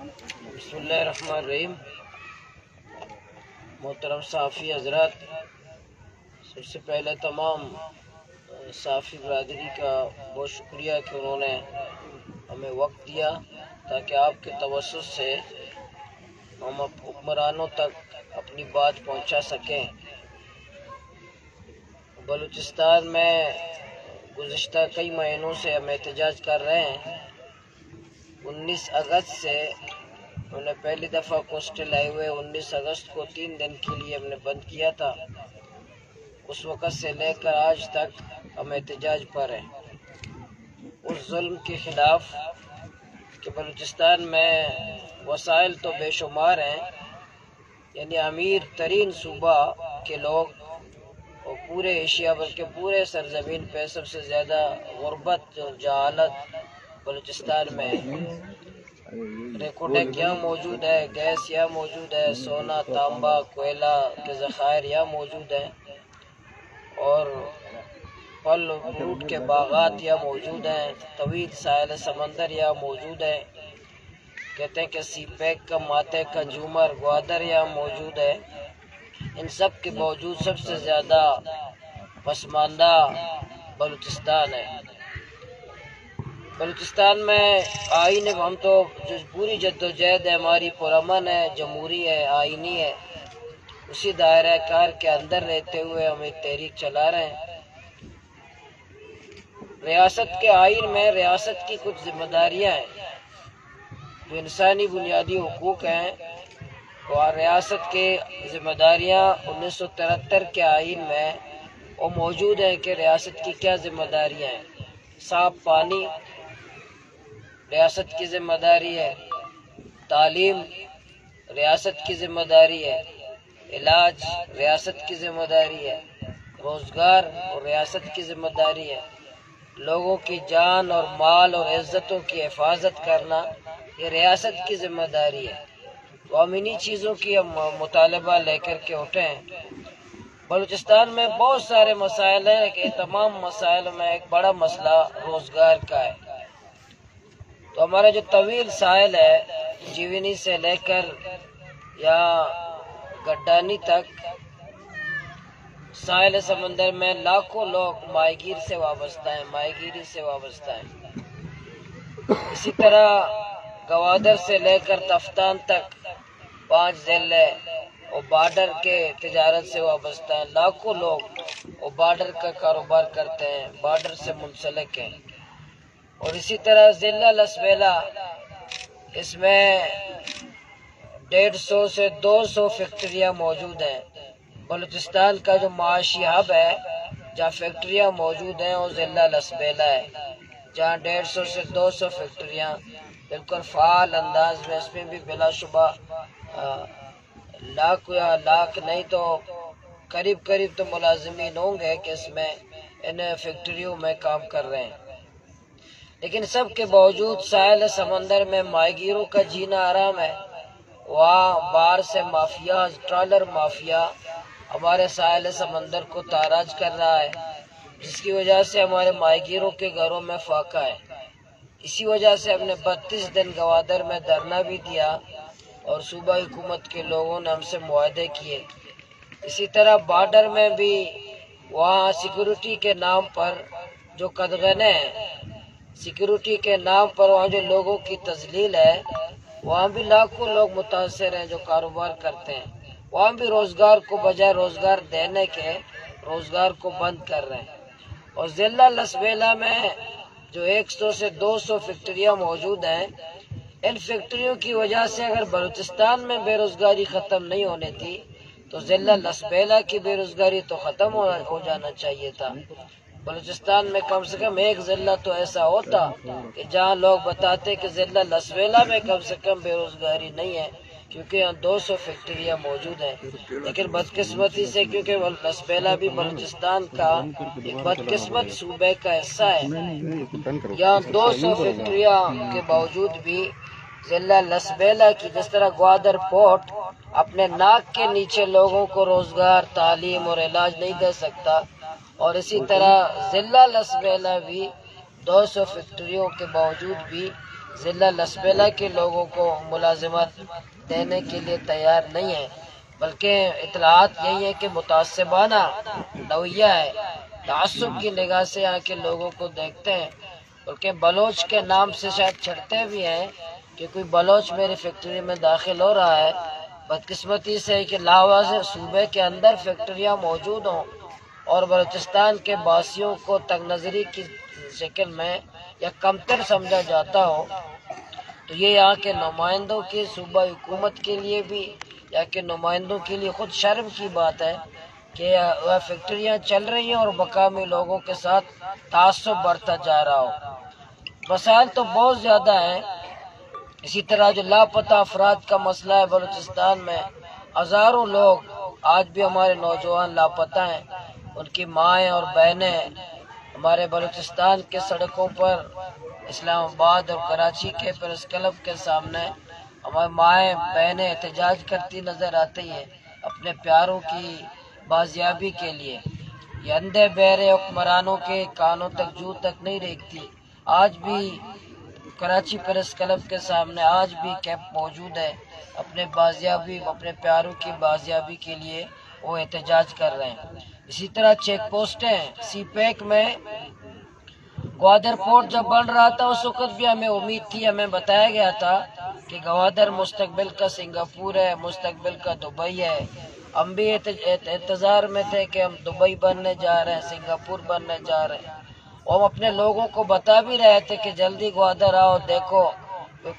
بسم اللہ الرحمن الرحیم۔ محترم صحافی حضرات، سب سے پہلے تمام صحافی برادری کا بہت شکریہ کہ انہوں نے ہمیں وقت دیا تاکہ آپ کے توسط سے ہم حکمرانوں تک اپنی بات پہنچا سکیں۔ بلوچستان میں گزشتہ کئی مہینوں سے ہم احتجاج کر رہے ہیں۔ 19 اگست سے ہم نے پہلی دفعہ کوسٹل ہائی وے 19 اگست کو 3 دن کے لیے ہم نے بند کیا تھا۔ اس وقت سے لے کر آج تک ہم احتجاج پر ہیں اس ظلم کے خلاف کہ بلوچستان میں وسائل تو بے شمار ہیں، یعنی امیر ترین صوبہ کے لوگ اور پورے ایشیا بلکہ پورے سرزمین پہ سب سے زیادہ غربت اور جہالت بلوچستان میں ہے۔ ریکوڈک یہاں موجود ہے، گیس یہاں موجود ہے، سونا، تانبا، کوئلہ کے ذخائر یہاں موجود ہیں، اور پھل فروٹ کے باغات یہاں موجود ہیں، طویل ساحل سمندر یہاں موجود ہے۔ کہتے ہیں کہ سی پیک کا، ماتے کا، جومر، گوادر یہاں موجود ہے۔ ان سب کے باوجود سب سے زیادہ پسماندہ بلوچستان ہے۔ بلوچستان میں آئین ہم تو جو پوری جدوجہد ہے ہماری پرامن ہے، جمہوری ہے، آئینی ہے، اسی دائرہ کار کے اندر رہتے ہوئے ہم ایک تحریک چلا رہے ہیں۔ ریاست کے آئین میں ریاست کی کچھ ذمہ داریاں ہیں جو انسانی بنیادی حقوق ہیں، اور ریاست کے ذمہ داریاں 1973 کے آئین میں وہ موجود ہیں کہ ریاست کی کیا ذمہ داریاں ہیں۔ صاف پانی ریاست کی ذمہ داری ہے، تعلیم ریاست کی ذمہ داری ہے، علاج ریاست کی ذمہ داری ہے، روزگار اور ریاست کی ذمہ داری ہے، لوگوں کی جان اور مال اور عزتوں کی حفاظت کرنا یہ ریاست کی ذمہ داری ہے۔ تو ہم انہی چیزوں کی ہم مطالبہ لے کر کے اٹھے ہیں۔ بلوچستان میں بہت سارے مسائل ہیں کہ تمام مسائل میں ایک بڑا مسئلہ روزگار کا ہے۔ تو ہمارا جو طویل ساحل ہے، جیونی سے لے کر یا گڈانی تک، ساحل سمندر میں لاکھوں لوگ ماہی گیر سے وابستہ ہیں، ماہی گیری سے وابستہ ہیں۔ اسی طرح گوادر سے لے کر تفتان تک 5 ضلع اور بارڈر کے تجارت سے وابستہ ہیں۔ لاکھوں لوگ وہ بارڈر کا کاروبار کرتے ہیں، بارڈر سے منسلک ہیں۔ اور اسی طرح ضلع لسبیلا، اس میں 150 سے 200 فیکٹریاں موجود ہیں۔ بلوچستان کا جو معاشی ہب ہے جہاں فیکٹریاں موجود ہیں وہ ضلع لسبیلا ہے، جہاں 150 سے 200 فیکٹریاں بالکل فعال انداز میں، اس میں بھی بلا شبہ لاکھ نہیں تو قریب تو ملازمین ہوں گے کہ اس میں ان فیکٹریوں میں کام کر رہے ہیں۔ لیکن سب کے باوجود ساحل سمندر میں ماہی گیروں کا جینا آرام ہے۔ وہاں باہر سے مافیا، ٹرالر مافیا ہمارے ساحل سمندر کو تاراج کر رہا ہے، جس کی وجہ سے ہمارے ماہی گیروں کے گھروں میں فاقہ ہے۔ اسی وجہ سے ہم نے 32 دن گوادر میں دھرنا بھی دیا اور صوبہ حکومت کے لوگوں نے ہم سے معاہدے کیے۔ اسی طرح بارڈر میں بھی وہاں سیکورٹی کے نام پر جو قدغنے ہیں، سیکورٹی کے نام پر وہاں جو لوگوں کی تذلیل ہے، وہاں بھی لاکھوں لوگ متاثر ہیں جو کاروبار کرتے ہیں۔ وہاں بھی روزگار کو بجائے روزگار دینے کے روزگار کو بند کر رہے ہیں۔ اور ضلع لسبیلا میں جو 100 سے 200 فیکٹریاں موجود ہیں، ان فیکٹریوں کی وجہ سے اگر بلوچستان میں بے روزگاری ختم نہیں ہونے تھی تو ضلع لسبیلا کی بے روزگاری تو ختم ہو جانا چاہیے تھا۔ بلوچستان میں کم سے کم ایک ضلع تو ایسا ہوتا کہ جہاں لوگ بتاتے کہ ضلع لسبیلا میں کم سے کم بے روزگاری نہیں ہے، کیونکہ یہاں 200 فیکٹریاں موجود ہیں۔ لیکن بدقسمتی سے کیونکہ لسبیلا بھی بلوچستان کا ایک بدقسمت صوبے کا حصہ ہے، یہاں 200 فیکٹریاں کے باوجود بھی ضلع لسبیلا کی، جس طرح گوادر پورٹ اپنے ناک کے نیچے لوگوں کو روزگار، تعلیم اور علاج نہیں دے سکتا، اور اسی طرح ضلع لسبیلا بھی 200 فیکٹریوں کے باوجود بھی ضلع لسبیلا کے لوگوں کو ملازمت دینے کے لیے تیار نہیں ہے، بلکہ اطلاعات یہی ہے کہ متعصبانہ رویہ ہے، تعصب کی نگاہ سے یہاں کے لوگوں کو دیکھتے ہیں، بلکہ بلوچ کے نام سے شاید چھڑتے بھی ہیں کہ کوئی بلوچ میری فیکٹری میں داخل ہو رہا ہے۔ بدقسمتی سے کہ لاواز صوبے کے اندر فیکٹریاں موجود ہوں اور بلوچستان کے باسیوں کو تنگ نظری کی شکل میں یا کمتر سمجھا جاتا ہو، تو یہ یہاں کے نمائندوں کی صوبہ حکومت کے لیے بھی یا کہ نمائندوں کے لیے خود شرم کی بات ہے کہ وہ فیکٹریاں چل رہی ہیں اور مقامی لوگوں کے ساتھ تعصب بڑھتا جا رہا ہو۔ مسائل تو بہت زیادہ ہیں۔ اسی طرح جو لاپتہ افراد کا مسئلہ ہے بلوچستان میں، ہزاروں لوگ آج بھی ہمارے نوجوان لاپتہ ہیں، ان کی مائیں اور بہنیں ہمارے بلوچستان کے سڑکوں پر اسلام آباد اور کراچی کے پریس کلب کے سامنے ہماری مائیں بہنیں احتجاج کرتی نظر آتی ہیں اپنے پیاروں کی بازیابی کے لیے۔ یہ اندھے بہرے حکمرانوں کے کانوں تک جو تک نہیں ریکھتی۔ آج بھی کراچی پریس کلب کے سامنے آج بھی کیمپ موجود ہے، اپنے پیاروں کی بازیابی کے لیے وہ احتجاج کر رہے ہیں۔ اسی طرح چیک پوسٹیں ہیں۔ سی پیک میں گوادر پورٹ جب بن رہا تھا اس وقت بھی ہمیں امید تھی، ہمیں بتایا گیا تھا کہ گوادر مستقبل کا سنگاپور ہے، مستقبل کا دبئی ہے۔ ہم بھی انتظار میں تھے کہ ہم دبئی بننے جا رہے ہیں، سنگاپور بننے جا رہے ہیں، اور ہم اپنے لوگوں کو بتا بھی رہے تھے کہ جلدی گوادر آؤ، دیکھو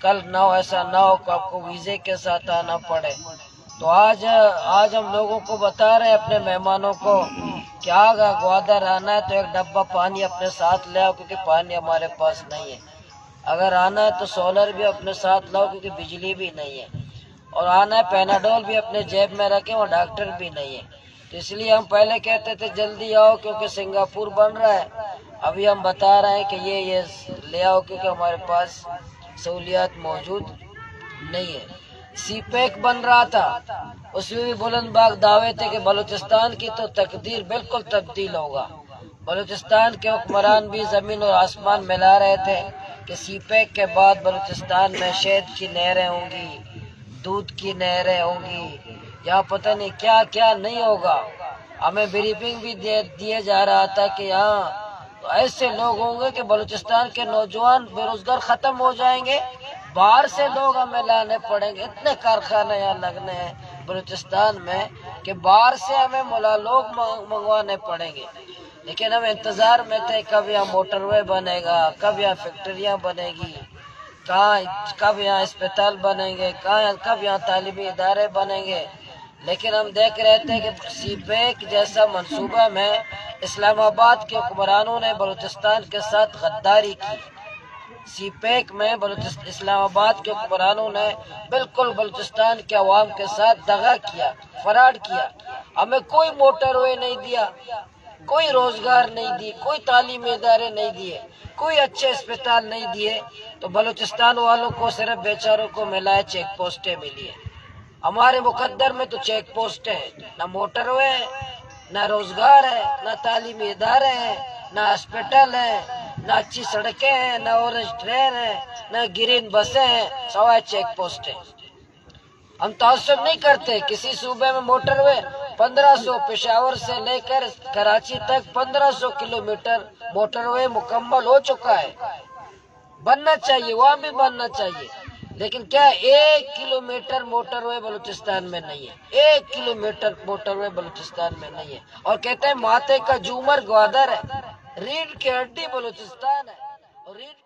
کل نہ ہو ایسا نہ ہو کہ آپ کو ویزے کے ساتھ آنا پڑے۔ تو آج ہم لوگوں کو بتا رہے ہیں، اپنے مہمانوں کو، کہ اگر گوادر آنا ہے تو ایک ڈبہ پانی اپنے ساتھ لے آؤ، کیونکہ پانی ہمارے پاس نہیں ہے۔ اگر آنا ہے تو سولر بھی اپنے ساتھ لاؤ، کیونکہ بجلی بھی نہیں ہے۔ اور آنا ہے پیناڈول بھی اپنے جیب میں رکھیں، اور ڈاکٹر بھی نہیں ہے۔ تو اس لیے ہم پہلے کہتے تھے جلدی آؤ کیونکہ سنگاپور بن رہا ہے، ابھی ہم بتا رہے ہیں کہ یہ لے آؤ کیونکہ ہمارے پاس سہولیات موجود نہیں ہے۔ سی پیک بن رہا تھا، اس میں بھی بلند باغ دعوے تھے کہ بلوچستان کی تو تقدیر بالکل تبدیل ہوگا۔ بلوچستان کے حکمران بھی زمین اور آسمان ملا رہے تھے کہ سی پیک کے بعد بلوچستان میں شہد کی نہریں ہوں گی، دودھ کی نہریں ہوں گی، یہاں پتہ نہیں کیا کیا نہیں ہوگا۔ ہمیں بریفنگ بھی دیے جا رہا تھا کہ یہاں ایسے لوگ ہوں گے کہ بلوچستان کے نوجوان بے روزگار ختم ہو جائیں گے، باہر سے لوگ ہمیں لانے پڑیں گے۔ اتنے کارخانے یہاں لگنے ہیں بلوچستان میں کہ باہر سے ہمیں لوگ منگوانے پڑیں گے۔ لیکن ہم انتظار میں تھے کب یہاں موٹر وے بنے گا، کب یہاں فیکٹریاں بنے گی، کب یہاں اسپتال بنیں گے، کب یہاں تعلیمی ادارے بنیں گے۔ لیکن ہم دیکھ رہے تھے کہ سی پیک جیسا منصوبہ میں اسلام آباد کے حکمرانوں نے بلوچستان کے ساتھ غداری کی۔ سی پیک میں اسلام آباد کے حکمرانوں نے بالکل بلوچستان کے عوام کے ساتھ دغا کیا، فراڈ کیا۔ ہمیں کوئی موٹر وے نہیں دیا، کوئی روزگار نہیں دی، کوئی تعلیمی ادارے نہیں دیے، کوئی اچھے اسپتال نہیں دیے۔ تو بلوچستان والوں کو صرف بیچاروں کو ملا ہے چیک پوسٹیں ملی ہیں۔ ہمارے مقدر میں تو چیک پوسٹیں ہیں، نہ موٹر وے ہے، نہ روزگار ہے، نہ تعلیمی ادارے ہیں، نہ ہاسپٹل ہیں، نہ اچھی سڑکیں ہیں، نہ اورنج ٹرین ہے، نہ گرین بسیں ہیں، سوائے چیک پوسٹیں۔ ہم تعصب نہیں کرتے، کسی صوبے میں موٹر وے 1500 پشاور سے لے کر کراچی تک 1500 کلومیٹر موٹر وے مکمل ہو چکا ہے، بننا چاہیے، وہاں بھی بننا چاہیے۔ لیکن کیا 1 کلومیٹر موٹر وے بلوچستان میں نہیں ہے، 1 کلومیٹر موٹر وے بلوچستان میں نہیں ہے۔ اور کہتے ہیں ماتے کا جومر گوادر ہے، ریڑھ کی ہڈی بلوچستان ہے، اور ریڑھ